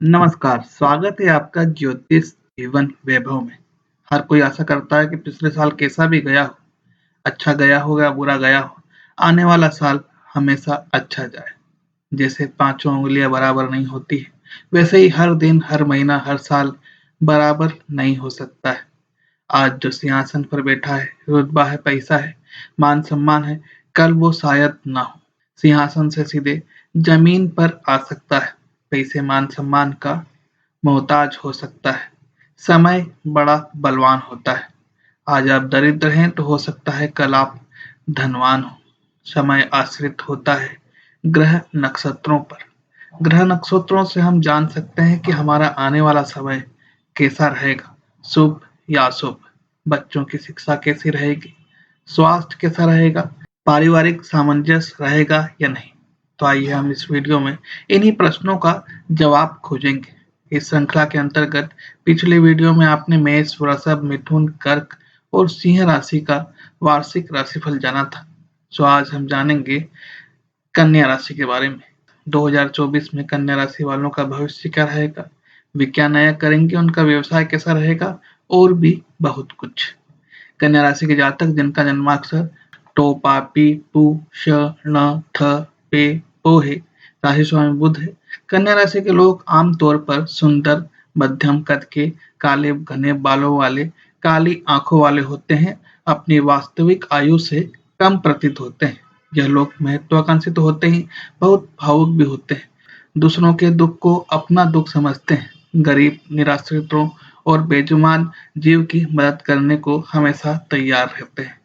नमस्कार, स्वागत है आपका ज्योतिष जीवन वैभव में। हर कोई आशा करता है कि पिछले साल कैसा भी गया हो, अच्छा गया हो या बुरा गया हो, आने वाला साल हमेशा अच्छा जाए। जैसे पाँचों उँगलियाँ बराबर नहीं होती हैं, वैसे ही हर दिन, हर महीना, हर साल बराबर नहीं हो सकता है। आज जो सिंहासन पर बैठा है, रुतबा है, पैसा है, मान-सम्मान है, कल वो शायद ना हो। सिंहासन से सीधे जमीन पर आ सकता है। पैसे मान-सम्मान का मोहताज हो सकता है। समय बड़ा बलवान होता है। आज आप दरिद्र हैं तो हो सकता है कल आप धनवान हो। समय आश्रित होता है ग्रह नक्षत्रों पर। ग्रह नक्षत्रों से हम जान सकते हैं कि हमारा आने वाला समय कैसा रहेगा, शुभ या अशुभ, बच्चों की शिक्षा कैसी रहेगी, स्वास्थ्य कैसा रहेगा, पारिवारिक सामंजस्य रहेगा या नहीं। तो आइए हम इस वीडियो में इन्हीं प्रश्नों का जवाब खोजेंगे। इस श्रृंखला के अंतर्गत पिछले वीडियो में आपने मेष, वृषभ, मिथुन, कर्क और सिंह राशि का वार्षिक राशिफल जाना था। तो आज हम जानेंगे कन्या राशि के बारे में। 2024 में कन्या राशि वालों का भविष्य क्या रहेगा, वे क्या नया करेंगे, उनका व्यवसाय कैसा रहेगा और भी बहुत कुछ। कन्या राशि के जातक जिनका जन्माक्षर टो, पा, पी, पू, श, ण, ठ, पे, पो है, राशि स्वामी बुध है। कन्या राशि के लोग आमतौर पर सुंदर, मध्यम कद के, काले घने बालों वाले, काली आंखों वाले होते हैं। अपनी वास्तविक आयु से कम प्रतीत होते हैं। यह लोग महत्वाकांक्षी तो होते ही, बहुत भावुक भी होते हैं। दूसरों के दुख को अपना दुख समझते हैं। गरीब, निराश्रितों और बेजुबान जीव की मदद करने को हमेशा तैयार रहते हैं।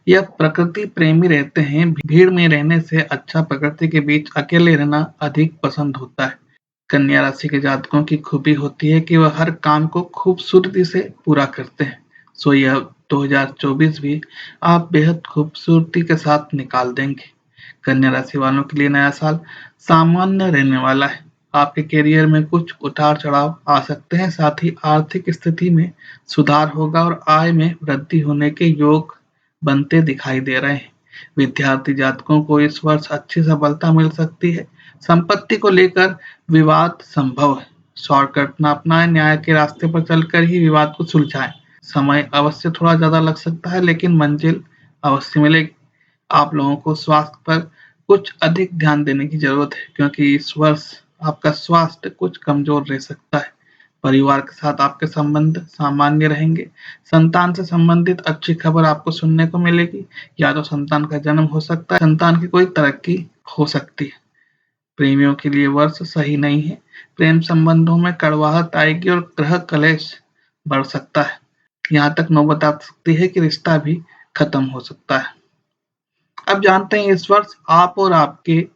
यह प्रकृति प्रेमी रहते हैं। भीड़ में रहने से अच्छा प्रकृति के बीच अकेले रहना अधिक पसंद होता है। कन्या राशि के जातकों की खूबी होती है कि वह हर काम को खूबसूरती से पूरा करते हैं। सो यह 2024 भी आप बेहद खूबसूरती के साथ निकाल देंगे। कन्या राशि वालों के लिए नया साल सामान्य रहने वाला है। आपके करियर में कुछ उतार चढ़ाव आ सकते हैं, साथ ही आर्थिक स्थिति में सुधार होगा और आय में वृद्धि होने के योग बनते दिखाई दे रहे हैं। विद्यार्थी जातकों को इस वर्ष अच्छी सफलता मिल सकती है। संपत्ति को लेकर विवाद संभव है। शॉर्टकट न अपनाएं, न्याय के रास्ते पर चलकर ही विवाद को सुलझाएं। समय अवश्य थोड़ा ज्यादा लग सकता है, लेकिन मंजिल अवश्य मिलेगी। आप लोगों को स्वास्थ्य पर कुछ अधिक ध्यान देने की जरूरत है, क्योंकि इस वर्ष आपका स्वास्थ्य कुछ कमजोर रह सकता है। परिवार के साथ आपके संबंध सामान्य रहेंगे। संतान से संबंधित अच्छी खबर आपको सुनने को मिलेगी। या तो संतान का जन्म हो सकता है, संतान की कोई तरक्की हो सकती है। प्रेमियों के लिए वर्ष सही नहीं है। प्रेम संबंधों में कड़वाहट आएगी और ग्रह कलेश बढ़ सकता है। यहाँ तक नौबत आ सकती है कि रिश्ता भी खत्म हो सकता है। अब जानते हैं इस वर्ष आप और आपके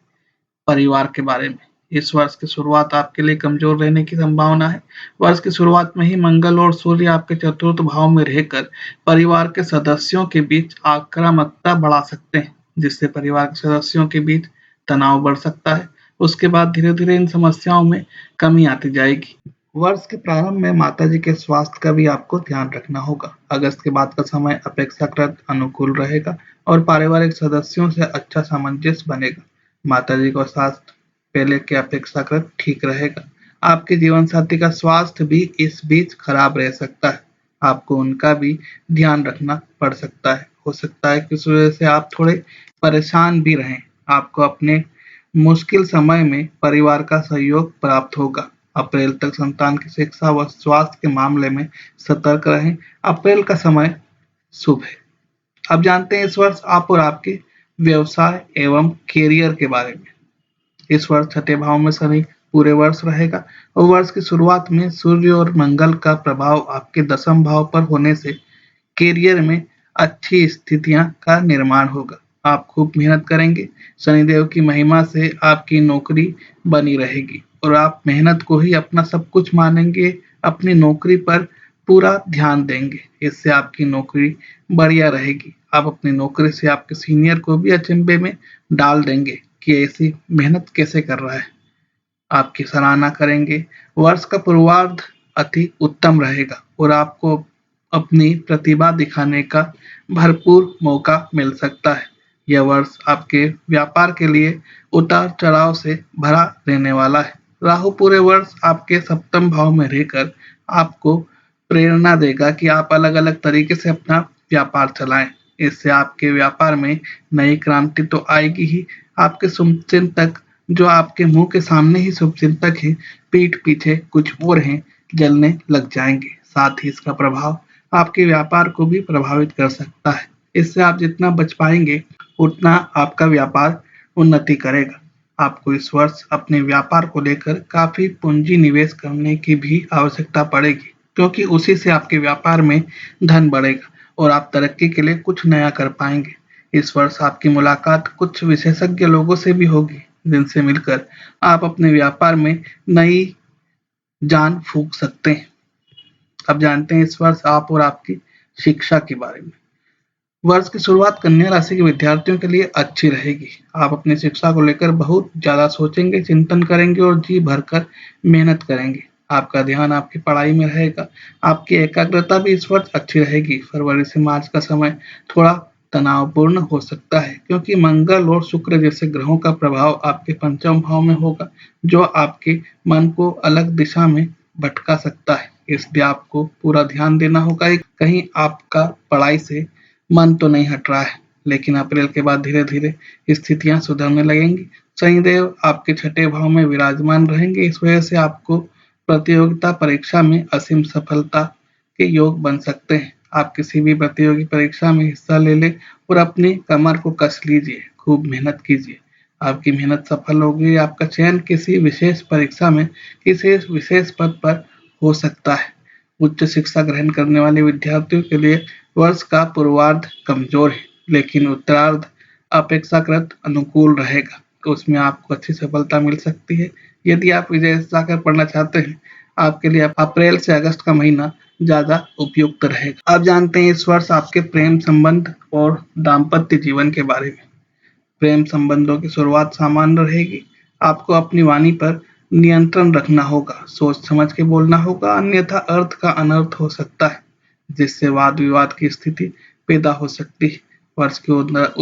परिवार के बारे में। इस वर्ष की शुरुआत आपके लिए कमजोर रहने की संभावना है। वर्ष की शुरुआत में ही मंगल और सूर्य आपके चतुर्थ भाव में रहकर परिवार के सदस्यों के बीच आक्रामकता बढ़ा सकते हैं, जिससे परिवार के सदस्यों के बीच तनाव बढ़ सकता है। उसके बाद धीरे धीरे इन समस्याओं में कमी आती जाएगी। वर्ष के प्रारंभ में माताजी के स्वास्थ्य का भी आपको ध्यान रखना होगा। अगस्त के बाद का समय अपेक्षाकृत अनुकूल रहेगा और पारिवारिक सदस्यों से अच्छा सामंजस्य बनेगा। माताजी का स्वास्थ्य पहले की अपेक्षाकृत ठीक रहेगा। आपके जीवन साथी का स्वास्थ्य भी इस बीच खराब रह सकता है। आपको उनका भी ध्यान रखना पड़ सकता है। हो सकता है कि इस वजह से आप थोड़े परेशान भी रहें। आपको अपने मुश्किल समय में परिवार का सहयोग प्राप्त होगा। अप्रैल तक संतान की शिक्षा व स्वास्थ्य के मामले में सतर्क रहें। अप्रैल का समय शुभ है। अब जानते हैं इस वर्ष आप और आपके व्यवसाय एवं कैरियर के बारे में। इस वर्ष छठे भाव में शनि पूरे वर्ष रहेगा और वर्ष की शुरुआत में सूर्य और मंगल का प्रभाव आपके दसम भाव पर होने से कैरियर में अच्छी स्थितियां का निर्माण होगा। आप खूब मेहनत करेंगे। शनिदेव की महिमा से आपकी नौकरी बनी रहेगी और आप मेहनत को ही अपना सब कुछ मानेंगे। अपनी नौकरी पर पूरा ध्यान देंगे। इससे आपकी नौकरी बढ़िया रहेगी। आप अपनी नौकरी से आपके सीनियर को भी अचंभे में डाल देंगे कि ऐसी मेहनत कैसे कर रहा है। आपकी सराहना करेंगे। वर्ष का पूर्वार्ध अति उत्तम रहेगा और आपको अपनी प्रतिभा दिखाने का भरपूर मौका मिल सकता है। यह वर्ष आपके व्यापार के लिए उतार चढ़ाव से भरा रहने वाला है। राहु पूरे वर्ष आपके सप्तम भाव में रहकर आपको प्रेरणा देगा कि आप अलग-अलग तरीके से अपना व्यापार चलाएं। इससे आपके व्यापार में नई क्रांति तो आएगी ही, आपके शुभचिंतक जो आपके मुंह के सामने ही शुभचिंतक हैं, पीठ पीछे कुछ और हैं, जलने लग जाएंगे। साथ ही इसका प्रभाव आपके व्यापार को भी प्रभावित कर सकता है। इससे आप जितना बच पाएंगे, उतना आपका व्यापार उन्नति करेगा। आपको इस वर्ष अपने व्यापार को लेकर काफी पूंजी निवेश करने की भी आवश्यकता पड़ेगी, क्योंकि उसी से आपके व्यापार में धन बढ़ेगा और आप तरक्की के लिए कुछ नया कर पाएंगे। इस वर्ष आपकी मुलाकात कुछ विशेषज्ञ लोगों से भी होगी, जिनसे मिलकर आप अपने व्यापार में नई जान फूंक सकते हैं। अब जानते हैं इस वर्ष आप और आपकी शिक्षा के बारे में। वर्ष की शुरुआत कन्या राशि के विद्यार्थियों के लिए अच्छी रहेगी। आप अपनी शिक्षा को लेकर बहुत ज्यादा सोचेंगे, चिंतन करेंगे और जी भरकर मेहनत करेंगे। आपका ध्यान आपकी पढ़ाई में रहेगा। आपकी एकाग्रता भी इस वर्ष अच्छी रहेगी। फरवरी से मार्च का समय थोड़ा तनावपूर्ण हो सकता है, क्योंकि मंगल और शुक्र जैसे ग्रहों का प्रभाव आपके पंचम भाव में होगा, जो आपके मन को अलग दिशा में भटका सकता है। इसलिए आपको पूरा ध्यान देना होगा। कहीं आपका पढ़ाई से मन तो नहीं हट रहा है, लेकिन अप्रैल के बाद धीरे धीरे स्थितियां सुधरने लगेंगी। शनिदेव आपके छठे भाव में विराजमान रहेंगे। इस वजह से आपको प्रतियोगिता परीक्षा में असीम सफलता के योग बन सकते हैं। आप किसी भी प्रतियोगी परीक्षा में हिस्सा ले लें और अपनी कमर को कस लीजिए, खूब मेहनत कीजिए। आपकी मेहनत सफल होगी। आपका चयन किसी विशेष परीक्षा में किसी विशेष पद पर हो सकता है। उच्च शिक्षा ग्रहण करने वाले विद्यार्थियों के लिए वर्ष का पूर्वार्ध कमजोर है, लेकिन उत्तरार्ध अपेक्षाकृत अनुकूल रहेगा। तो उसमें आपको अच्छी सफलता मिल सकती है। यदि आप विदेश जाकर पढ़ना चाहते हैं, आपके लिए अप्रैल से अगस्त का महीना ज्यादा उपयुक्त रहेगा। आप जानते हैं इस वर्ष आपके प्रेम संबंध और दाम्पत्य जीवन के बारे में। प्रेम संबंधों की शुरुआत सामान्य रहेगी। आपको अपनी वाणी पर नियंत्रण रखना होगा, सोच समझ के बोलना होगा, अन्यथा अर्थ का अनर्थ हो सकता है, जिससे वाद विवाद की स्थिति पैदा हो सकती है। वर्ष के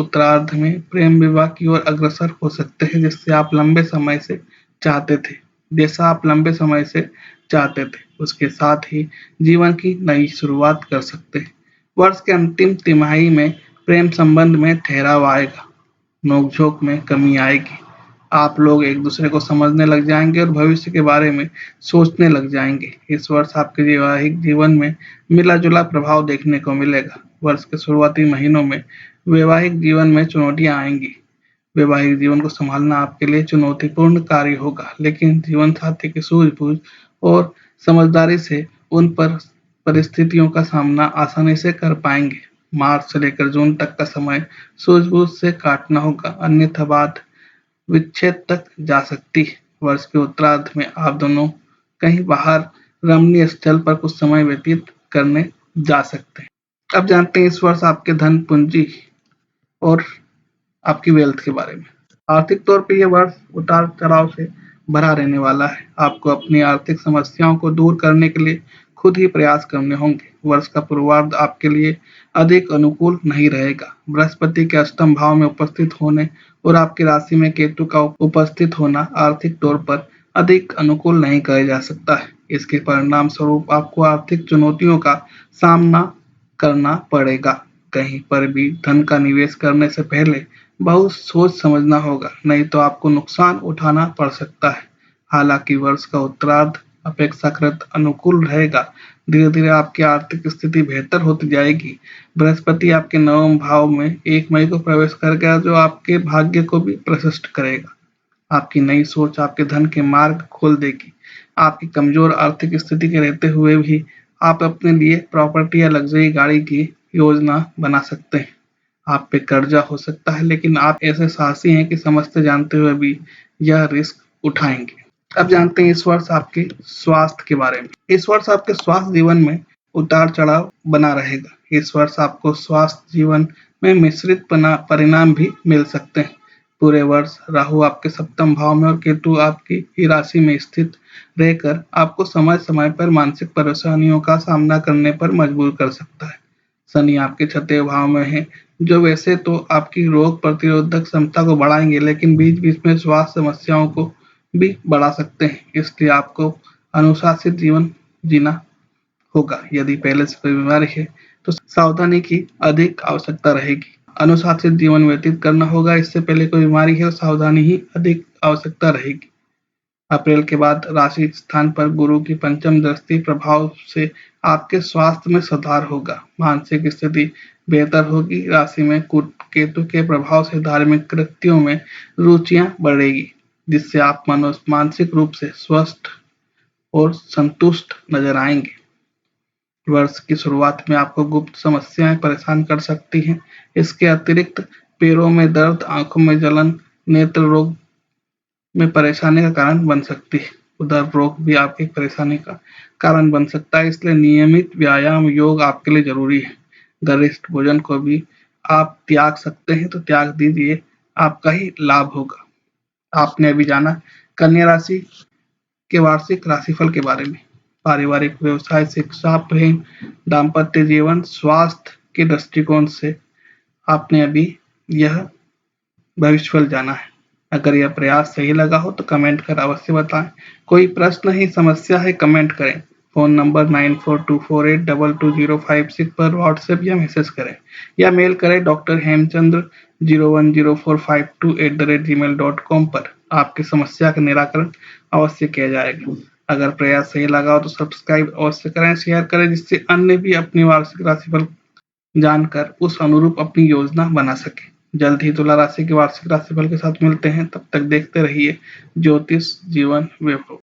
उत्तरार्ध में प्रेम विवाह की ओर अग्रसर हो सकते हैं, जिससे आप लंबे समय से चाहते थे जैसा आप लंबे समय से चाहते थे, उसके साथ ही जीवन की नई शुरुआत कर सकते हैं। वर्ष के अंतिम तिमाही में प्रेम संबंध में ठहराव आएगा, नोक-झोंक में कमी आएगी। आप लोग एक-दूसरे को समझने लग जाएँगे और भविष्य के बारे में सोचने लग जाएँगे। इस वर्ष आपके वैवाहिक जीवन में मिला-जुला प्रभाव देखने को मिलेगा। वर्ष के शुरुआती महीनों में वैवाहिक जीवन में चुनौतियाँ आएँगी। वैवाहिक जीवन को संभालना आपके लिए चुनौतीपूर्ण कार्य होगा, लेकिन जीवन साथी की सूझबूझ और समझदारी से उन पर परिस्थितियों का सामना आसानी से कर पाएंगे। मार्च से लेकर जून तक का समय सूझबूझ से काटना होगा, अन्यथा बात विच्छेद तक जा सकती है। वर्ष के उत्तरार्ध में आप दोनों कहीं बाहर रमणीय स्थल पर कुछ समय व्यतीत करने जा सकते हैं। अब जानते हैं इस वर्ष आपके धन पूंजी और आपकी वेल्थ के बारे में। आर्थिक तौर पे ये वर्ष उतार चढ़ाव से भरा रहने वाला है। आपको अपनी आर्थिक समस्याओं को दूर करने के लिए खुद ही प्रयास करने होंगे। वर्ष का पूर्वार्ध आपके लिए अधिक अनुकूल नहीं रहेगा। बृहस्पति के अष्टम भाव में उपस्थित होने और आपकी राशि में केतु का उपस्थित होना आर्थिक तौर पर अधिक अनुकूल नहीं कहा जा सकता है। इसके परिणाम स्वरूप आपको आर्थिक चुनौतियों का सामना करना पड़ेगा। कहीं पर भी धन का निवेश करने से पहले बहुत सोच समझना होगा, नहीं तो आपको नुकसान उठाना पड़ सकता है। हालांकि वर्ष का उत्तरार्ध अपेक्षाकृत अनुकूल रहेगा। धीरे धीरे आपकी आर्थिक स्थिति बेहतर होती जाएगी। बृहस्पति आपके नवम भाव में 1 मई को प्रवेश कर गया, जो आपके भाग्य को भी प्रशस्त करेगा। आपकी नई सोच आपके धन के मार्ग खोल देगी। आपकी कमजोर आर्थिक स्थिति के रहते हुए भी आप अपने लिए प्रॉपर्टी या लग्जरी गाड़ी की योजना बना सकते हैं। आप पे कर्जा हो सकता है, लेकिन आप ऐसे साहसी हैं कि समझते जानते हुए भी यह रिस्क उठाएंगे। अब जानते हैं इस वर्ष आपके स्वास्थ्य के बारे में। इस वर्ष आपके स्वास्थ्य जीवन में उतार चढ़ाव बना रहेगा। इस वर्ष आपको स्वास्थ्य जीवन में मिश्रित परिणाम भी मिल सकते हैं। पूरे वर्ष राहु आपके सप्तम भाव में और केतु आपकी ही राशि में स्थित रहकर आपको समय समय पर मानसिक परेशानियों का सामना करने पर मजबूर कर सकता है। शनि आपके छठे भाव में है, जो वैसे तो आपकी रोग प्रतिरोधक क्षमता को बढ़ाएंगे, लेकिन बीच बीच में स्वास्थ्य समस्याओं को भी बढ़ा सकते हैं, इसलिए आपको अनुशासित जीवन जीना होगा। यदि पहले से कोई बीमारी है तो सावधानी की अधिक आवश्यकता रहेगी। अनुशासित जीवन व्यतीत करना होगा, इससे पहले कोई बीमारी है तो सावधानी ही अधिक आवश्यकता रहेगी। अप्रैल के बाद राशि स्थान पर गुरु की पंचम दृष्टि प्रभाव से आपके स्वास्थ्य में सुधार होगा। मानसिक स्थिति बेहतर होगी। राशि में केतु के प्रभाव से धार्मिक कृत्यों में रुचियां बढ़ेगी, जिससे आप मानसिक रूप से स्वस्थ और संतुष्ट नजर आएंगे। वर्ष की शुरुआत में आपको गुप्त समस्याएं परेशान कर सकती हैं। इसके अतिरिक्त पैरों में दर्द, आंखों में जलन, नेत्र रोग में परेशानी का कारण बन सकती है। उदर रोग भी आपकी परेशानी का कारण बन सकता है, इसलिए नियमित व्यायाम, योग आपके लिए जरूरी है। गरिष्ठ भोजन को भी आप त्याग सकते हैं तो त्याग दीजिए, आपका ही लाभ होगा। आपने अभी जाना कन्या राशि के वार्षिक राशिफल के बारे में। पारिवारिक, व्यवसाय, शिक्षा, प्रेम, दाम्पत्य जीवन, स्वास्थ्य के दृष्टिकोण से आपने अभी यह भविष्यफल जाना है। अगर यह प्रयास सही लगा हो तो कमेंट कर अवश्य बताएं। कोई प्रश्न है, समस्या है, कमेंट करें। फ़ोन नंबर 9424822056 पर व्हाट्सएप या मैसेज करें या मेल करें drhemchandra010452@gmail.com पर। आपकी समस्या का निराकरण अवश्य किया जाएगा। अगर प्रयास सही लगा हो तो सब्सक्राइब अवश्य करें, शेयर करें, जिससे अन्य भी अपनी वार्षिक राशिफल जानकर उस अनुरूप अपनी योजना बना सके। जल्द ही तुला राशि के वार्षिक राशिफल के साथ मिलते हैं, तब तक देखते रहिए ज्योतिष जीवन वैभव।